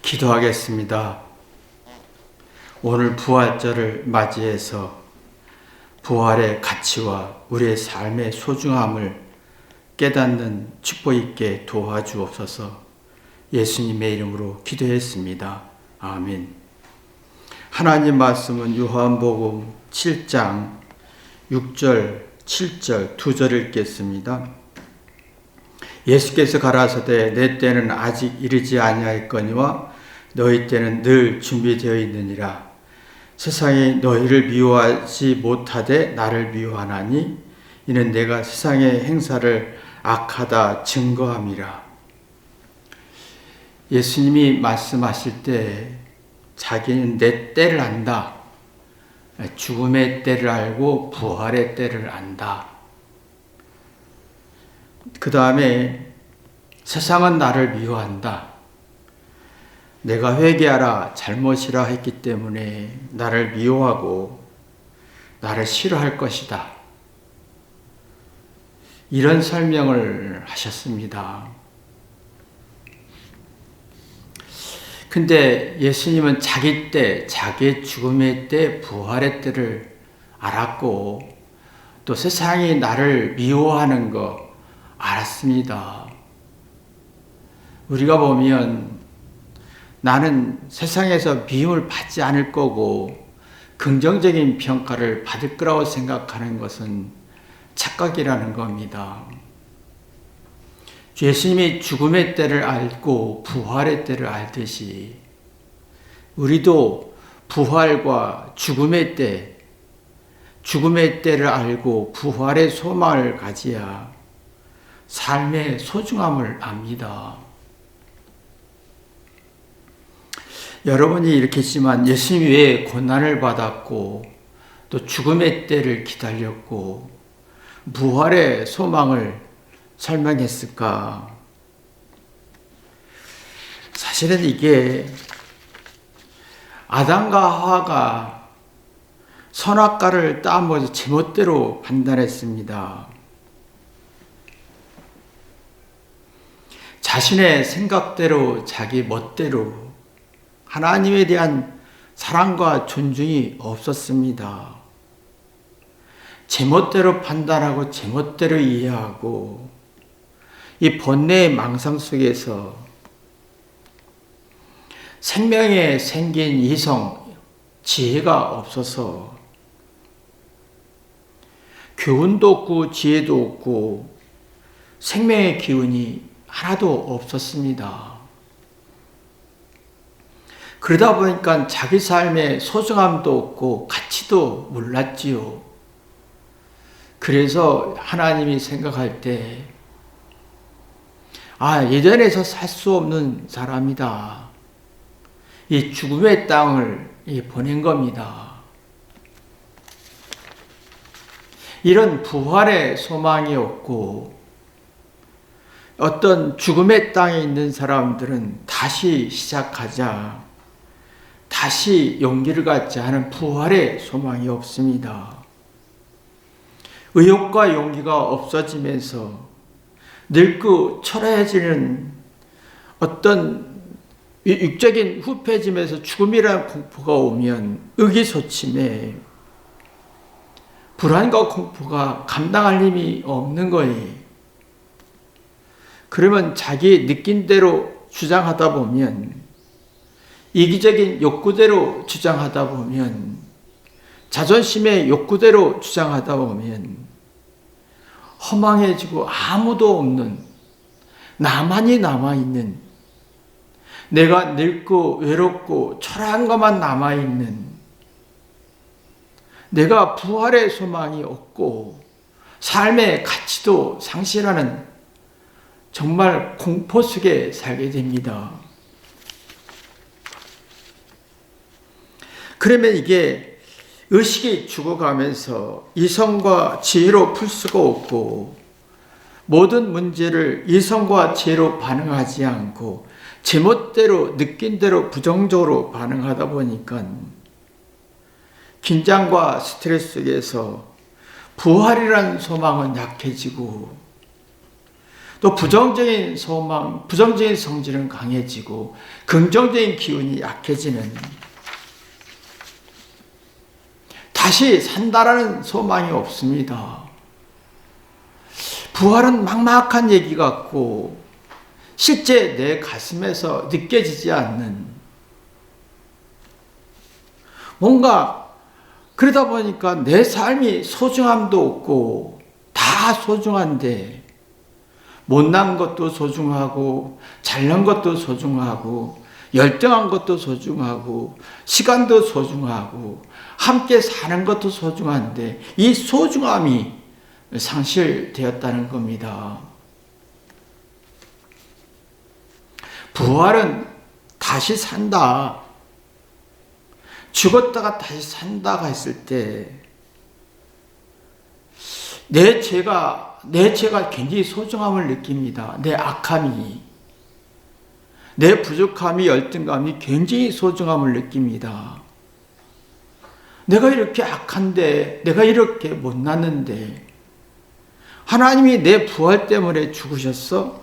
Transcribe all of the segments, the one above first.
기도하겠습니다. 오늘 부활절을 맞이해서 부활의 가치와 우리의 삶의 소중함을 깨닫는 축복 있게 도와주옵소서. 예수님의 이름으로 기도했습니다. 아멘. 하나님 말씀은 요한복음 7장 6절, 7절, 2절 읽겠습니다. 예수께서 가라사대 내 때는 아직 이르지 아니하였거니와 너희 때는 늘 준비되어 있느니라. 세상이 너희를 미워하지 못하되 나를 미워하나니 이는 내가 세상의 행사를 악하다 증거함이라. 예수님이 말씀하실 때 자기는 내 때를 안다. 죽음의 때를 알고 부활의 때를 안다. 그 다음에 세상은 나를 미워한다. 내가 회개하라 잘못이라 했기 때문에 나를 미워하고 나를 싫어할 것이다. 이런 설명을 하셨습니다. 근데 예수님은 자기 때, 자기의 죽음의 때, 부활의 때를 알았고 또 세상이 나를 미워하는 거 알았습니다. 우리가 보면 나는 세상에서 미움을 받지 않을 거고 긍정적인 평가를 받을 거라고 생각하는 것은 착각이라는 겁니다. 예수님이 죽음의 때를 알고 부활의 때를 알듯이 우리도 부활과 죽음의 때, 죽음의 때를 알고 부활의 소망을 가져야 삶의 소중함을 압니다. 여러분이 이렇게 했지만 예수님이 왜 고난을 받았고 또 죽음의 때를 기다렸고 부활의 소망을 설명했을까? 사실은 이게 아담과 하와가 선악과를 따먹어서 제멋대로 판단했습니다. 자신의 생각대로 자기 멋대로 하나님에 대한 사랑과 존중이 없었습니다. 제멋대로 판단하고 제멋대로 이해하고 이 번뇌의 망상 속에서 생명에 생긴 이성, 지혜가 없어서 교훈도 없고 지혜도 없고 생명의 기운이 하나도 없었습니다. 그러다 보니까 자기 삶의 소중함도 없고 가치도 몰랐지요. 그래서 하나님이 생각할 때 예전에서 살 수 없는 사람이다. 이 죽음의 땅을 보낸 겁니다. 이런 부활의 소망이 없고 어떤 죽음의 땅에 있는 사람들은 다시 시작하자, 다시 용기를 갖지 않은 부활의 소망이 없습니다. 의욕과 용기가 없어지면서 늙고 초라해지는 어떤 육적인 후패짐에서 죽음이라는 공포가 오면 의기소침해 불안과 공포가 감당할 힘이 없는 거예요. 그러면 자기 느낀 대로 주장하다 보면 이기적인 욕구대로 주장하다 보면 자존심의 욕구대로 주장하다 보면 허망해지고 아무도 없는 나만이 남아있는 내가 늙고 외롭고 초라한 것만 남아있는 내가 부활의 소망이 없고 삶의 가치도 상실하는 정말 공포 속에 살게 됩니다. 그러면 이게 의식이 죽어가면서 이성과 지혜로 풀 수가 없고 모든 문제를 이성과 지혜로 반응하지 않고 제멋대로 느낀 대로 부정적으로 반응하다 보니까 긴장과 스트레스 속에서 부활이라는 소망은 약해지고 또 부정적인 소망, 부정적인 성질은 강해지고 긍정적인 기운이 약해지는, 다시 산다라는 소망이 없습니다. 부활은 막막한 얘기 같고 실제 내 가슴에서 느껴지지 않는, 뭔가 그러다 보니까 내 삶이 소중함도 없고, 다 소중한데 못난 것도 소중하고 잘난 것도 소중하고 열등한 것도 소중하고 시간도 소중하고 함께 사는 것도 소중한데 이 소중함이 상실되었다는 겁니다. 부활은 다시 산다, 죽었다가 다시 산다가 했을 때 내 죄가 굉장히 소중함을 느낍니다. 내 악함이, 내 부족함이, 열등감이 굉장히 소중함을 느낍니다. 내가 이렇게 악한데, 내가 이렇게 못났는데 하나님이 내 부활 때문에 죽으셨어?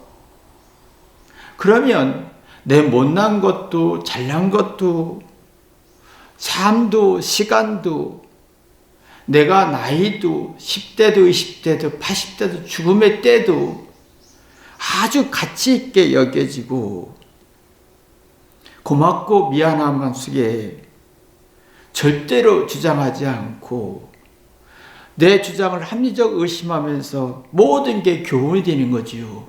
그러면 내 못난 것도 잘난 것도 삶도 시간도 내가 나이도 10대도 20대도 80대도 죽음의 때도 아주 가치 있게 여겨지고 고맙고 미안함 속에 절대로 주장하지 않고 내 주장을 합리적 의심하면서 모든 게 교훈이 되는 거지요.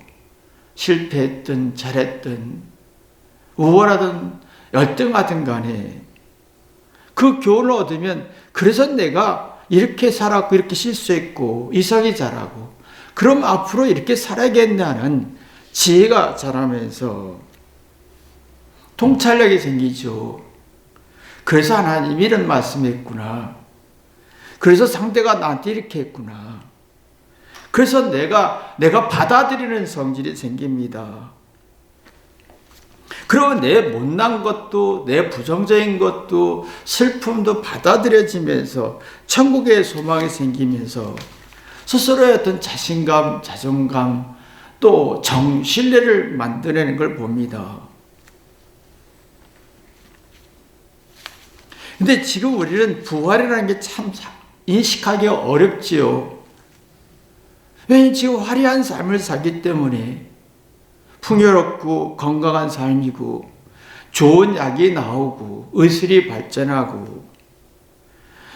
실패했든 잘했든 우월하든 열등하든 간에 그 교훈을 얻으면, 그래서 내가 이렇게 살았고 이렇게 실수했고 이성이 자라고 그럼 앞으로 이렇게 살아야겠다는 지혜가 자라면서 통찰력이 생기죠. 그래서 하나님이 이런 말씀했구나. 그래서 상대가 나한테 이렇게 했구나. 그래서 내가 받아들이는 성질이 생깁니다. 그러면 내 못난 것도 내 부정적인 것도 슬픔도 받아들여지면서 천국의 소망이 생기면서 스스로의 어떤 자신감, 자존감, 또 신뢰를 만들어내는 걸 봅니다. 근데 지금 우리는 부활이라는 게 참 인식하기 어렵지요. 왜냐하면 지금 화려한 삶을 살기 때문에 풍요롭고 건강한 삶이고 좋은 약이 나오고 의술이 발전하고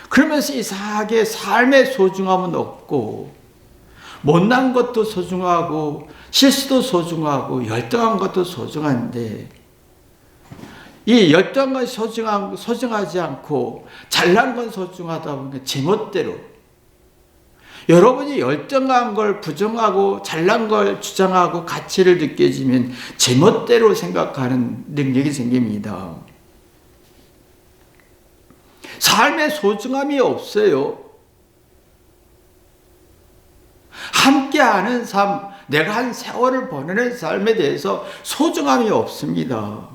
그러면서 이상하게 삶의 소중함은 없고 못난 것도 소중하고 실수도 소중하고 열등한 것도 소중한데 이 열등한 건 소중하지 않고 잘난 건 소중하다 보니까 제멋대로 여러분이 열등한 걸 부정하고 잘난 걸 주장하고 가치를 느껴지면 제멋대로 생각하는 능력이 생깁니다. 삶의 소중함이 없어요. 함께하는 삶, 내가 한 세월을 보내는 삶에 대해서 소중함이 없습니다.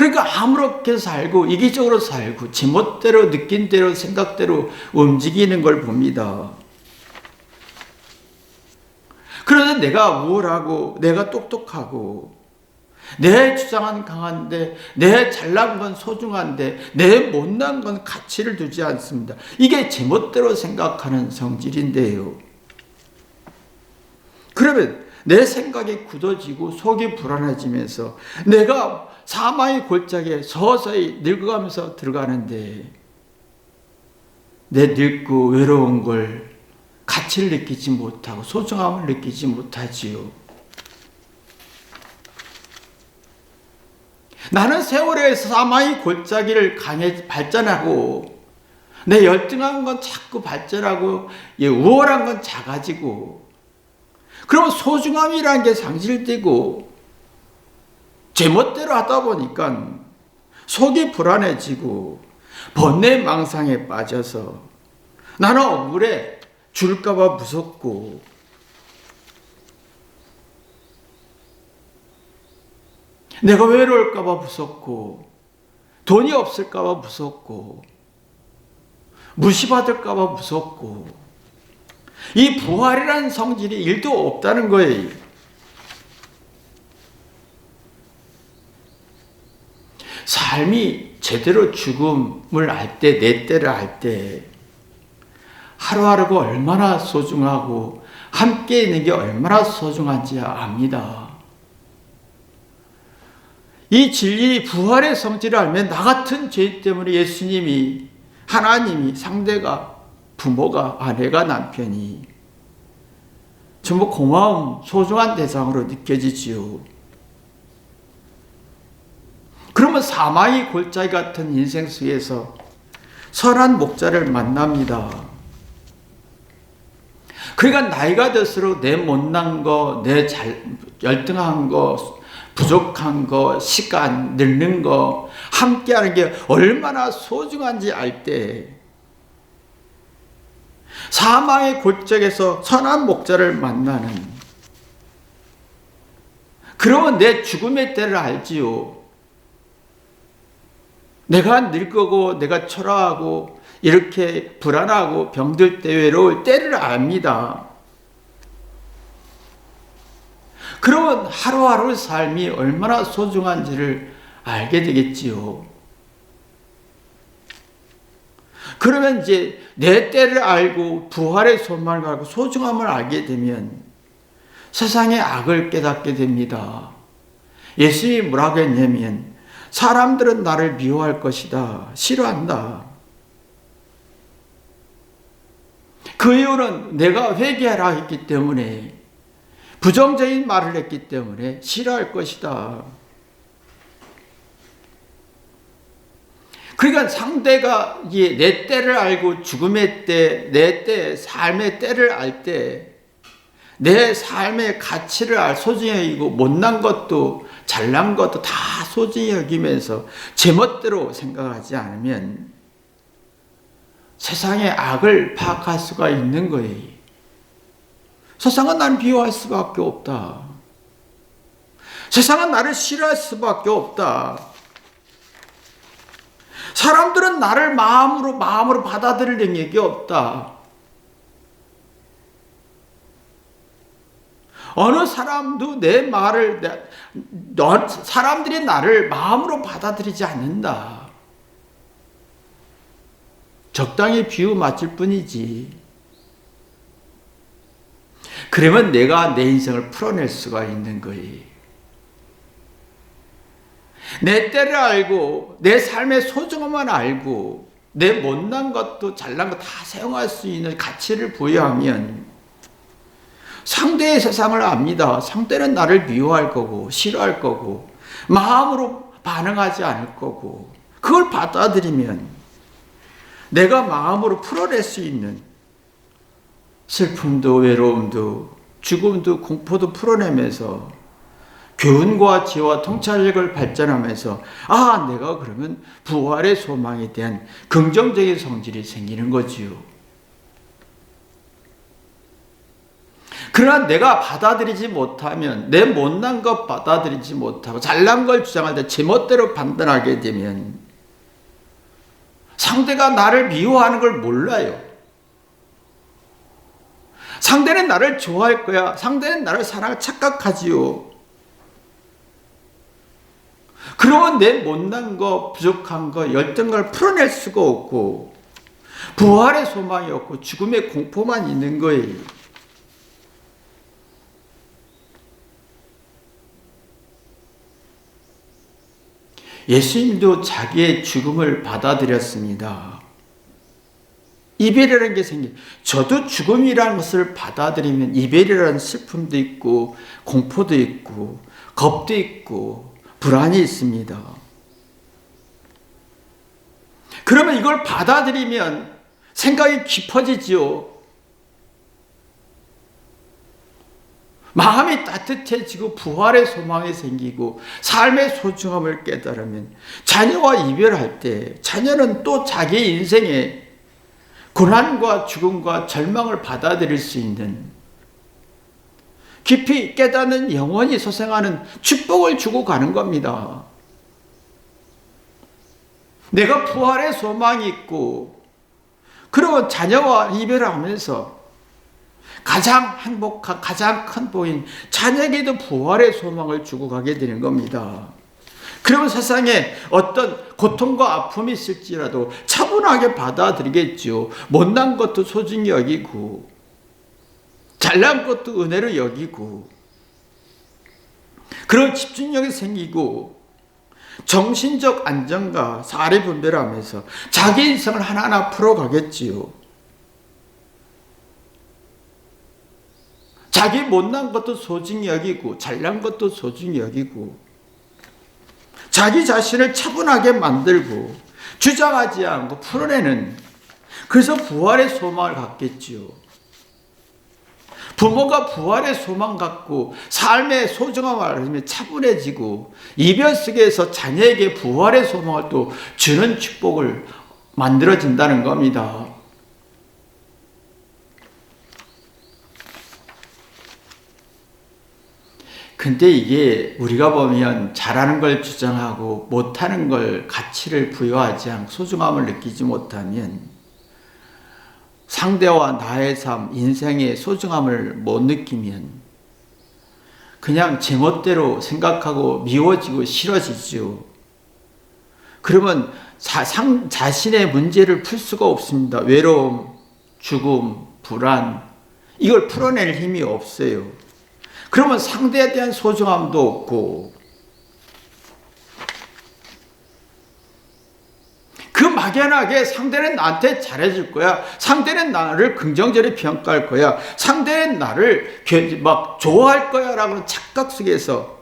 그러니까 아무렇게 살고 이기적으로 살고 제멋대로 느낀 대로 생각대로 움직이는 걸 봅니다. 그러나 내가 우월하고 내가 똑똑하고 내 주장은 강한데 내 잘난 건 소중한데 내 못난 건 가치를 두지 않습니다. 이게 제멋대로 생각하는 성질인데요. 그러면 내 생각이 굳어지고 속이 불안해지면서 내가 사망의 골짜기에 서서히 늙어가면서 들어가는데 내 늙고 외로운 걸 가치를 느끼지 못하고 소중함을 느끼지 못하지요. 나는 세월의 사망의 골짜기를 발전하고 내 열등한 건 자꾸 발전하고 우월한 건 작아지고 그러면 소중함이라는 게 상실되고 제멋대로 하다 보니까 속이 불안해지고 번뇌망상에 빠져서 나는 억울해 줄까봐 무섭고 내가 외로울까봐 무섭고 돈이 없을까봐 무섭고 무시받을까봐 무섭고 이 부활이라는 성질이 일도 없다는 거예요. 삶이 제대로 죽음을 알 때, 내 때를 알 때 하루하루가 얼마나 소중하고 함께 있는 게 얼마나 소중한지 압니다. 이 진리 부활의 성질을 알면 나 같은 죄 때문에 예수님이, 하나님이, 상대가, 부모가, 아내가, 남편이 전부 고마움, 소중한 대상으로 느껴지지요. 그러면 사망의 골짜기 같은 인생 속에서 선한 목자를 만납니다. 그러니까 나이가 들수록 내 못난 거, 내 열등한 거, 부족한 거, 시간, 늙는 거, 함께하는 게 얼마나 소중한지 알 때 사망의 골짜기에서 선한 목자를 만나는, 그러면 내 죽음의 때를 알지요. 내가 늙고 내가 초라하고 이렇게 불안하고 병들 때 외로울 때를 압니다. 그러면 하루하루 삶이 얼마나 소중한지를 알게 되겠지요. 그러면 이제 내 때를 알고 부활의 소망을 알고 소중함을 알게 되면 세상의 악을 깨닫게 됩니다. 예수님이 뭐라고 했냐면 사람들은 나를 미워할 것이다. 싫어한다. 그 이유는 내가 회개하라 했기 때문에, 부정적인 말을 했기 때문에 싫어할 것이다. 그러니까 상대가 내 때를 알고 죽음의 때, 내 때, 삶의 때를 알 때 내 삶의 가치를 소중히 여기고 못난 것도 잘난 것도 다 소중히 여기면서 제멋대로 생각하지 않으면 세상의 악을 파악할 수가 있는 거예요. 세상은 나를 비호할 수밖에 없다. 세상은 나를 싫어할 수밖에 없다. 사람들은 나를 마음으로 받아들일 능력이 없다. 어느 사람도 내 말을, 사람들이 나를 마음으로 받아들이지 않는다. 적당히 비유 맞출 뿐이지. 그러면 내가 내 인생을 풀어낼 수가 있는 거예요. 내 때를 알고 내 삶의 소중함만 알고 내 못난 것도 잘난 것 다 사용할 수 있는 가치를 부여하면 상대의 세상을 압니다. 상대는 나를 미워할 거고 싫어할 거고 마음으로 반응하지 않을 거고, 그걸 받아들이면 내가 마음으로 풀어낼 수 있는 슬픔도 외로움도 죽음도 공포도 풀어내면서 교훈과 지혜와 통찰력을 발전하면서 내가 그러면 부활의 소망에 대한 긍정적인 성질이 생기는 거지요. 그러나 내가 받아들이지 못하면, 내 못난 것 받아들이지 못하고 잘난 걸 주장할 때 제멋대로 판단하게 되면 상대가 나를 미워하는 걸 몰라요. 상대는 나를 좋아할 거야. 상대는 나를 사랑할 착각하지요. 그러면 내 못난 거, 부족한 거, 열등한 걸 풀어낼 수가 없고 부활의 소망이 없고 죽음의 공포만 있는 거예요. 예수님도 자기의 죽음을 받아들였습니다. 이별이라는 게 저도 죽음이라는 것을 받아들이면 이별이라는 슬픔도 있고 공포도 있고 겁도 있고 불안이 있습니다. 그러면 이걸 받아들이면 생각이 깊어지지요. 마음이 따뜻해지고 부활의 소망이 생기고 삶의 소중함을 깨달으면 자녀와 이별할 때 자녀는 또 자기 인생에 고난과 죽음과 절망을 받아들일 수 있는, 깊이 깨닫는 영원히 소생하는 축복을 주고 가는 겁니다. 내가 부활의 소망이 있고 그러면 자녀와 이별을 하면서 가장 행복한, 가장 큰 복인 자녀에게도 부활의 소망을 주고 가게 되는 겁니다. 그러면 세상에 어떤 고통과 아픔이 있을지라도 차분하게 받아들이겠죠. 못난 것도 소중히 여기고 잘난 것도 은혜로 여기고 그런 집중력이 생기고 정신적 안정과 사리 분별을 하면서 자기 인생을 하나하나 풀어가겠지요. 자기 못난 것도 소중히 여기고 잘난 것도 소중히 여기고 자기 자신을 차분하게 만들고 주장하지 않고 풀어내는, 그래서 부활의 소망을 갖겠지요. 부모가 부활의 소망 갖고 삶의 소중함을 알면 차분해지고 이별 속에서 자녀에게 부활의 소망을 또 주는 축복을 만들어진다는 겁니다. 근데 이게 우리가 보면 잘하는 걸 주장하고 못하는 걸 가치를 부여하지 않고 소중함을 느끼지 못하면 상대와 나의 삶, 인생의 소중함을 못 느끼면 그냥 제멋대로 생각하고 미워지고 싫어지죠. 그러면 자신의 문제를 풀 수가 없습니다. 외로움, 죽음, 불안, 이걸 풀어낼 힘이 없어요. 그러면 상대에 대한 소중함도 없고 그 막연하게 상대는 나한테 잘해줄 거야, 상대는 나를 긍정적으로 평가할 거야, 상대는 나를 막 좋아할 거야 라고 착각 속에서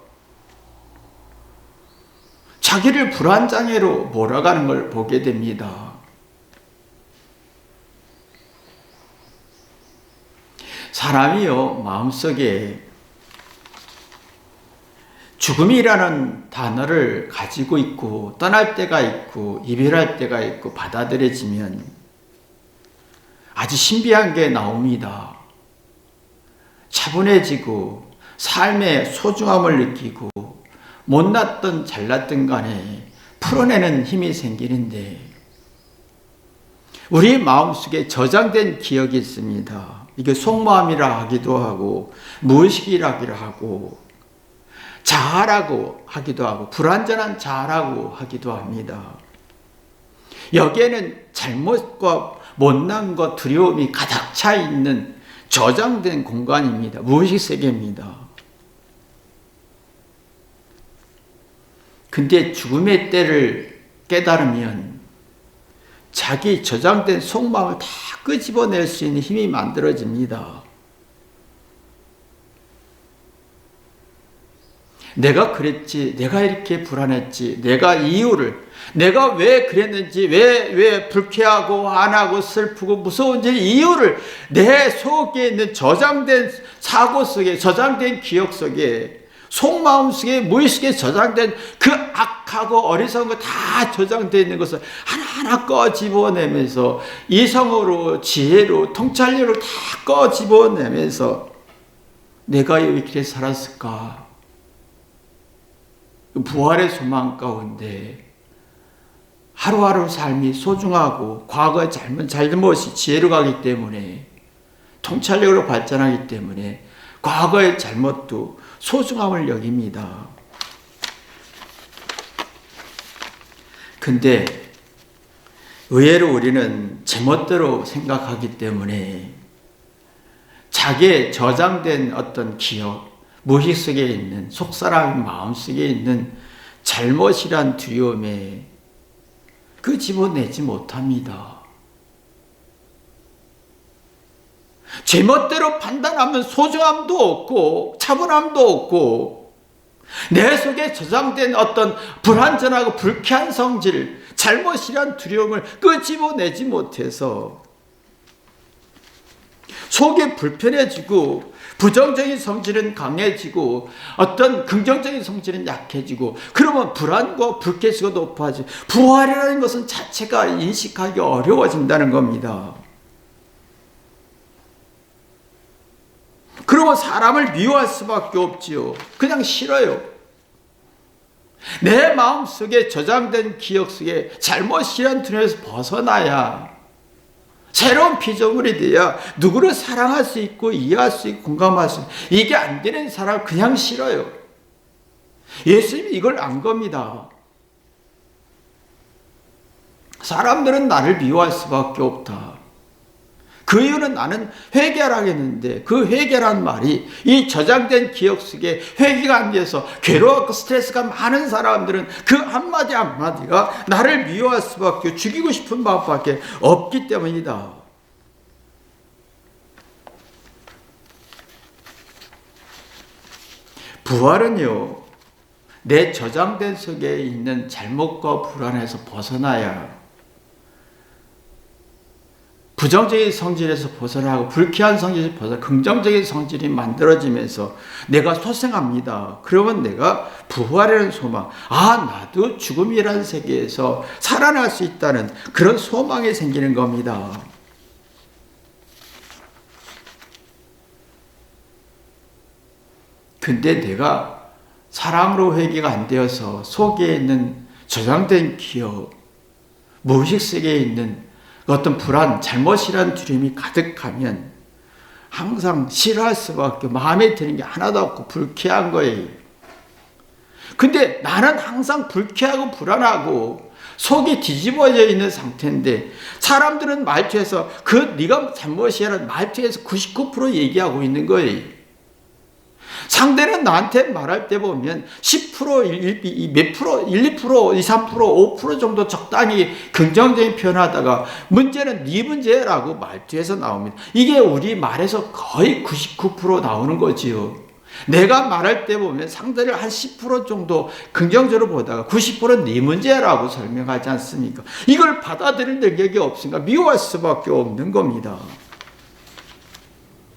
자기를 불안장애로 몰아가는 걸 보게 됩니다. 사람이요, 마음속에 죽음이라는 단어를 가지고 있고 떠날 때가 있고 이별할 때가 있고 받아들여지면 아주 신비한 게 나옵니다. 차분해지고 삶의 소중함을 느끼고 못났던 잘났던 간에 풀어내는 힘이 생기는데 우리 마음속에 저장된 기억이 있습니다. 이게 속마음이라 하기도 하고 무의식이라고 하고 자아라고 하기도 하고 불완전한 자아라고 하기도 합니다. 여기에는 잘못과 못난 것, 두려움이 가득 차 있는 저장된 공간입니다. 무의식 세계입니다. 근데 죽음의 때를 깨달으면 자기 저장된 속마음을 다 끄집어낼 수 있는 힘이 만들어집니다. 내가 그랬지, 내가 이렇게 불안했지, 내가 이유를, 내가 왜 그랬는지, 왜 불쾌하고 안하고 슬프고 무서운지 이유를 내 속에 있는 저장된 사고 속에, 저장된 기억 속에, 속마음 속에, 무의식에 저장된 그 악하고 어리석은 거 다 저장되어 있는 것을 하나하나 꺼집어내면서 이성으로, 지혜로, 통찰력으로 다 꺼집어내면서 내가 왜 이렇게 살았을까? 부활의 소망 가운데 하루하루 삶이 소중하고 과거의 잘못이 지혜로 가기 때문에 통찰력으로 발전하기 때문에 과거의 잘못도 소중함을 여깁니다. 근데 의외로 우리는 제멋대로 생각하기 때문에 자기의 저장된 어떤 기억, 무의식 속에 있는 속사람 마음 속에 있는 잘못이란 두려움에 끄집어내지 못합니다. 제멋대로 판단하면 소중함도 없고 차분함도 없고 내 속에 저장된 어떤 불완전하고 불쾌한 성질, 잘못이란 두려움을 끄집어내지 못해서 속이 불편해지고 부정적인 성질은 강해지고 어떤 긍정적인 성질은 약해지고 그러면 불안과 불쾌수가 높아지고 부활이라는 것은 자체가 인식하기 어려워진다는 겁니다. 그러면 사람을 미워할 수밖에 없지요. 그냥 싫어요. 내 마음속에 저장된 기억 속에 잘못이란 두려움에서 벗어나야 새로운 피조물이 돼야 누구를 사랑할 수 있고 이해할 수 있고 공감할 수 있고, 이게 안 되는 사람 그냥 싫어요. 예수님이 이걸 안 겁니다. 사람들은 나를 미워할 수밖에 없다. 그 이유는 나는 회개하라겠는데 그 회개란 말이 이 저장된 기억 속에 회개가 안 돼서 괴로웠고 스트레스가 많은 사람들은 그 한마디 한마디가 나를 미워할 수밖에, 죽이고 싶은 마음밖에 없기 때문이다. 부활은요, 내 저장된 속에 있는 잘못과 불안에서 벗어나야, 부정적인 성질에서 벗어나고 불쾌한 성질에서 벗어나 긍정적인 성질이 만들어지면서 내가 소생합니다. 그러면 내가 부활이라는 소망, 나도 죽음이라는 세계에서 살아날 수 있다는 그런 소망이 생기는 겁니다. 근데 내가 사랑으로 회개가 안 되어서 속에 있는 저장된 기억, 무의식 세계에 있는 어떤 불안, 잘못이라는 두려움이 가득하면 항상 싫어할 수밖에, 마음에 드는 게 하나도 없고 불쾌한 거예요. 근데 나는 항상 불쾌하고 불안하고 속이 뒤집어져 있는 상태인데, 사람들은 말투에서 네가 잘못이라는 말투에서 99% 얘기하고 있는 거예요. 상대는 나한테 말할 때 보면 10%, 몇 프로, 1, 2%, 2, 3%, 5% 정도 적당히 긍정적인 표현하다가 문제는 네 문제라고 말투에서 나옵니다. 이게 우리 말에서 거의 99% 나오는 거지요. 내가 말할 때 보면 상대를 한 10% 정도 긍정적으로 보다가 90%는 네 문제라고 설명하지 않습니까? 이걸 받아들일 능력이 없으니까 미워할 수밖에 없는 겁니다.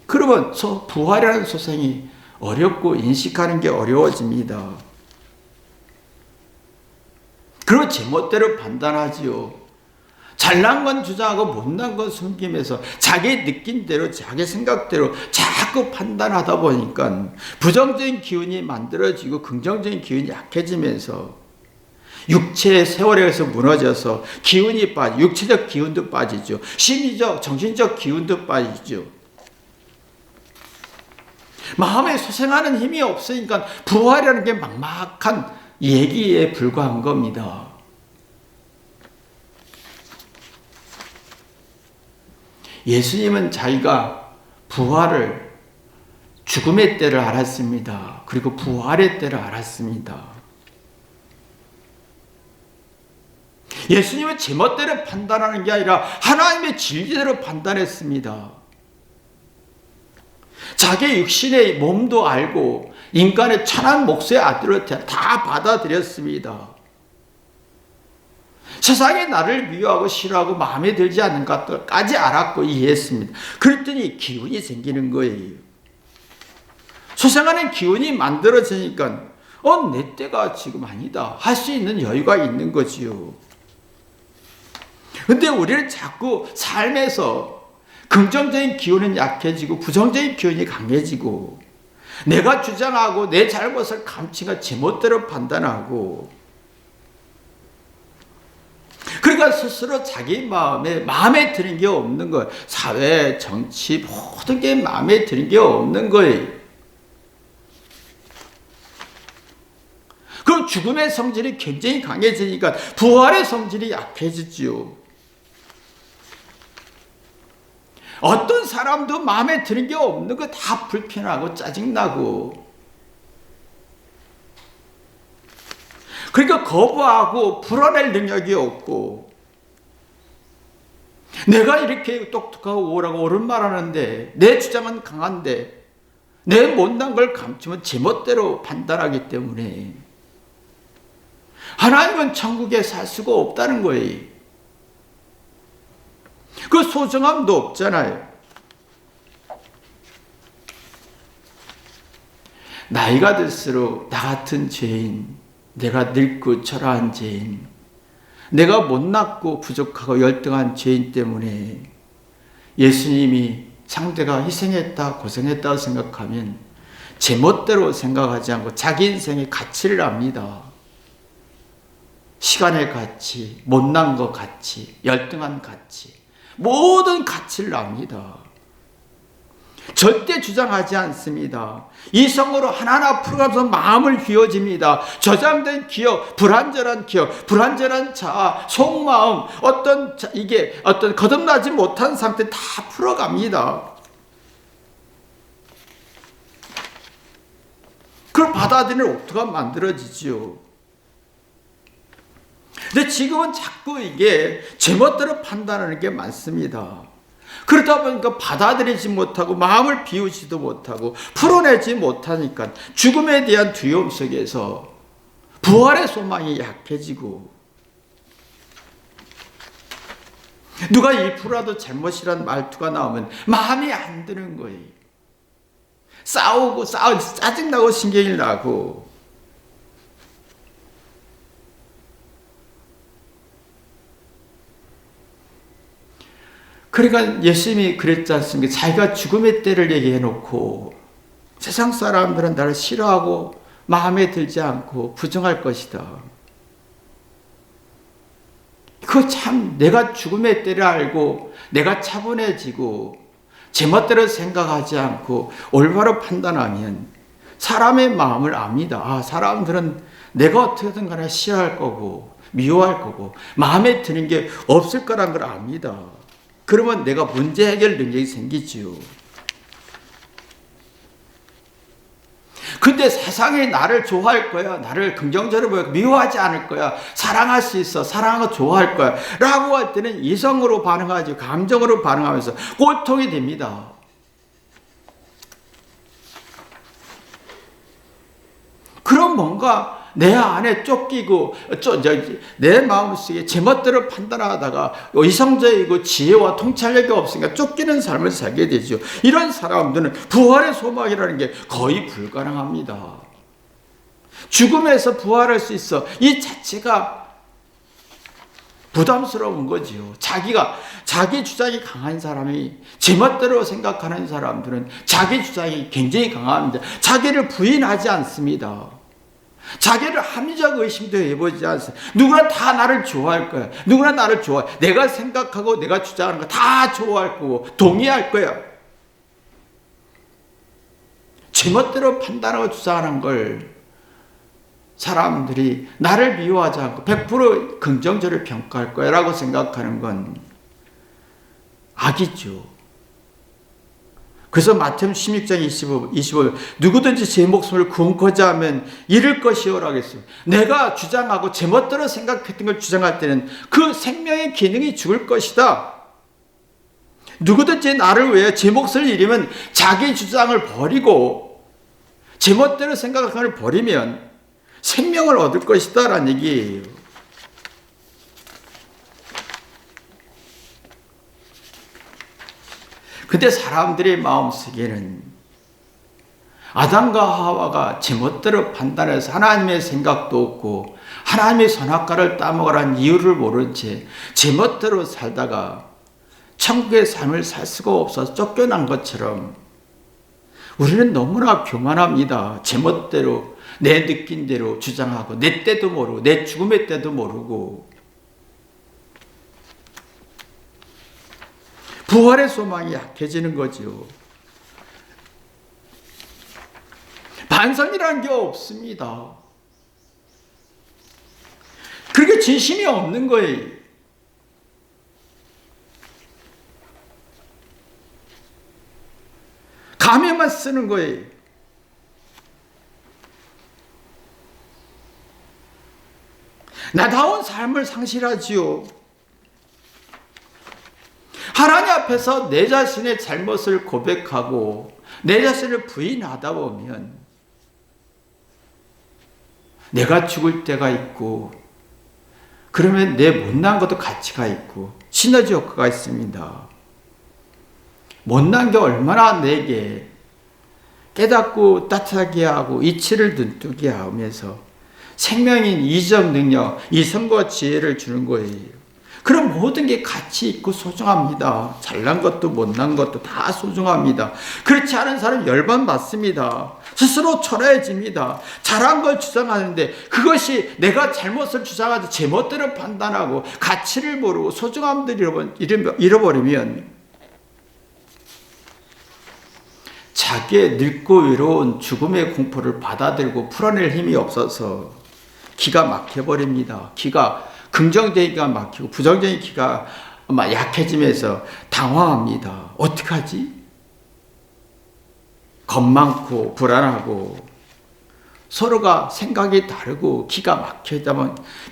그러면 부활이라는 소생이 어렵고 인식하는 게 어려워집니다. 그리고 제멋대로 판단하지요. 잘난 건 주장하고 못난 건 숨기면서 자기 느낀 대로 자기 생각대로 자꾸 판단하다 보니까 부정적인 기운이 만들어지고 긍정적인 기운이 약해지면서 육체의 세월에 의해서 무너져서 기운이 빠지고 육체적 기운도 빠지죠. 심리적, 정신적 기운도 빠지죠. 마음에 소생하는 힘이 없으니까 부활이라는 게 막막한 얘기에 불과한 겁니다. 예수님은 자기가 부활을, 죽음의 때를 알았습니다. 그리고 부활의 때를 알았습니다. 예수님은 제멋대로 판단하는 게 아니라 하나님의 진리대로 판단했습니다. 자기 육신의 몸도 알고 인간의 천한 목수의 아들을 다 받아들였습니다. 세상에 나를 미워하고 싫어하고 마음에 들지 않는 것들까지 알았고 이해했습니다. 그랬더니 기운이 생기는 거예요. 소생하는 기운이 만들어지니까 내 때가 지금 아니다 할 수 있는 여유가 있는 거지요. 근데 우리는 자꾸 삶에서 긍정적인 기운은 약해지고 부정적인 기운이 강해지고, 내가 주장하고 내 잘못을 감추가 제멋대로 판단하고, 그러니까 스스로 자기 마음에 드는 게 없는 거예요. 사회, 정치 모든 게 마음에 드는 게 없는 거예요. 그럼 죽음의 성질이 굉장히 강해지니까 부활의 성질이 약해지지요. 어떤 사람도 마음에 드는 게 없는 거 다 불편하고 짜증나고, 그러니까 거부하고 풀어낼 능력이 없고, 내가 이렇게 똑똑하고 오라고 옳은 말 하는데 내 주장은 강한데 내 못난 걸 감추면 제멋대로 판단하기 때문에 하나님은 천국에 살 수가 없다는 거예요. 그 소중함도 없잖아요. 나이가 들수록 나 같은 죄인, 내가 늙고 초라한 죄인, 내가 못났고 부족하고 열등한 죄인 때문에 예수님이 상대가 희생했다, 고생했다고 생각하면 제멋대로 생각하지 않고 자기 인생의 가치를 압니다. 시간의 가치, 못난 것 가치, 열등한 가치, 모든 가치를 압니다. 절대 주장하지 않습니다. 이성으로 하나하나 풀어가면서 마음을 비워집니다. 저장된 기억, 불완전한 기억, 불완전한 자아, 속마음, 이게 어떤 거듭나지 못한 상태 다 풀어갑니다. 그걸 받아들이는 옥토가 만들어지지요. 근데 지금은 자꾸 이게 제멋대로 판단하는 게 많습니다. 그러다 보니까 받아들이지 못하고 마음을 비우지도 못하고 풀어내지 못하니까 죽음에 대한 두려움 속에서 부활의 소망이 약해지고, 누가 1%라도 잘못이란 말투가 나오면 마음이 안 드는 거예요. 싸우고 짜증나고 신경이 나고. 그러니까 예수님이 그랬지 않습니까? 자기가 죽음의 때를 얘기해 놓고 세상 사람들은 나를 싫어하고 마음에 들지 않고 부정할 것이다. 그거 참, 내가 죽음의 때를 알고 내가 차분해지고 제멋대로 생각하지 않고 올바로 판단하면 사람의 마음을 압니다. 아, 사람들은 내가 어떻게든 간에 싫어할 거고 미워할 거고 마음에 드는 게 없을 거란 걸 압니다. 그러면 내가 문제 해결 능력이 생기지요. 근데 세상이 나를 좋아할 거야, 나를 긍정적으로 보여, 미워하지 않을 거야, 사랑할 수 있어, 사랑하고 좋아할 거야 라고 할 때는 이성으로 반응하지, 감정으로 반응하면서 꼴통이 됩니다. 그럼 뭔가 내 안에 쫓기고 내 마음속에 제멋대로 판단하다가 이성적이고 지혜와 통찰력이 없으니까 쫓기는 삶을 살게 되죠. 이런 사람들은 부활의 소망이라는 게 거의 불가능합니다. 죽음에서 부활할 수 있어, 이 자체가 부담스러운 거지요. 자기 주장이 강한 사람이, 제멋대로 생각하는 사람들은 자기 주장이 굉장히 강합니다. 자기를 부인하지 않습니다. 자기를 합리적 의심도 해보지 않습니다. 누구나 다 나를 좋아할 거야. 누구나 나를 좋아해. 내가 생각하고 내가 주장하는 거 다 좋아할 거고 동의할 거야. 제멋대로 판단하고 주장하는 걸 사람들이 나를 미워하지 않고 100% 긍정적으로 평가할 거야 라고 생각하는 건 악이죠. 그래서 마태복음 16장 25절 누구든지 제 목숨을 구원코자 하면 잃을 것이오라고 했어요. 내가 주장하고 제멋대로 생각했던 걸 주장할 때는 그 생명의 기능이 죽을 것이다. 누구든지 나를 위해 제 몫을 잃으면 자기 주장을 버리고 제멋대로 생각하는 걸 버리면 생명을 얻을 것이다 라는 얘기예요. 근데 사람들의 마음속에는 아담과 하와가 제멋대로 판단해서 하나님의 생각도 없고 하나님의 선악과를 따먹으라는 이유를 모른 채 제멋대로 살다가 천국의 삶을 살 수가 없어서 쫓겨난 것처럼 우리는 너무나 교만합니다. 제멋대로 내 느낀 대로 주장하고 내 때도 모르고 내 죽음의 때도 모르고 부활의 소망이 약해지는 거죠. 반성이라는 게 없습니다. 그렇게 진심이 없는 거예요. 감에만 쓰는 거예요. 나다운 삶을 상실하지요. 하나님 앞에서 내 자신의 잘못을 고백하고 내 자신을 부인하다 보면 내가 죽을 때가 있고 그러면 내 못난 것도 가치가 있고 시너지 효과가 있습니다. 못난 게 얼마나 내게 깨닫고 따뜻하게 하고 이치를 눈뜨게 하면서 생명인 이적 능력, 이성과 지혜를 주는 거예요. 그럼 모든 게 가치 있고 소중합니다. 잘난 것도 못난 것도 다 소중합니다. 그렇지 않은 사람은 열번 받습니다. 스스로 초라해집니다. 잘한 걸 주장하는데 그것이 내가 잘못을 주장하지 제멋대로 판단하고 가치를 모르고 소중함을 잃어버리면 자기의 늙고 외로운 죽음의 공포를 받아들고 풀어낼 힘이 없어서 기가 막혀버립니다. 긍정적인 기가 막히고 부정적인 기가 약해지면서 당황합니다. 어떡하지? 겁 많고 불안하고 서로가 생각이 다르고 기가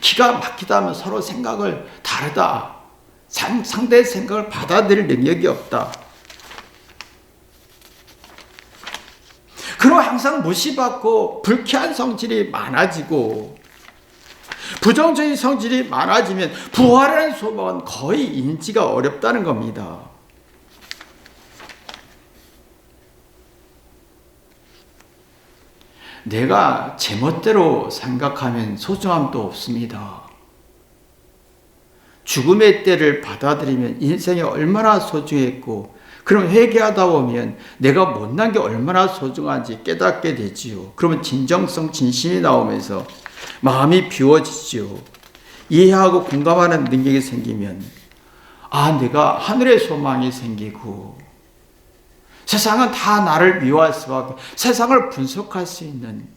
막히다면 서로 생각을 다르다. 상대의 생각을 받아들일 능력이 없다. 그리고 항상 무시받고 불쾌한 성질이 많아지고 부정적인 성질이 많아지면 부활하는 소망은 거의 인지가 어렵다는 겁니다. 내가 제멋대로 생각하면 소중함도 없습니다. 죽음의 때를 받아들이면 인생이 얼마나 소중했고 그럼 회개하다 보면 내가 못난 게 얼마나 소중한지 깨닫게 되지요. 그러면 진정성, 진심이 나오면서 마음이 비워지지요. 이해하고 공감하는 능력이 생기면 내가 하늘의 소망이 생기고 세상은 다 나를 미워할 수밖에 세상을 분석할 수 있는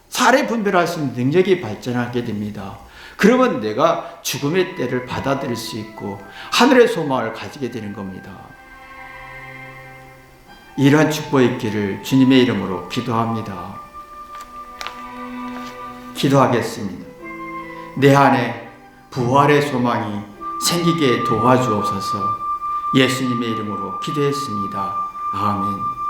사례 분별할 수 있는 능력이 발전하게 됩니다. 그러면 내가 죽음의 때를 받아들일 수 있고 하늘의 소망을 가지게 되는 겁니다. 이러한 축복이 있기를 주님의 이름으로 기도합니다. 기도하겠습니다. 내 안에 부활의 소망이 생기게 도와주옵소서. 예수님의 이름으로 기도했습니다. 아멘.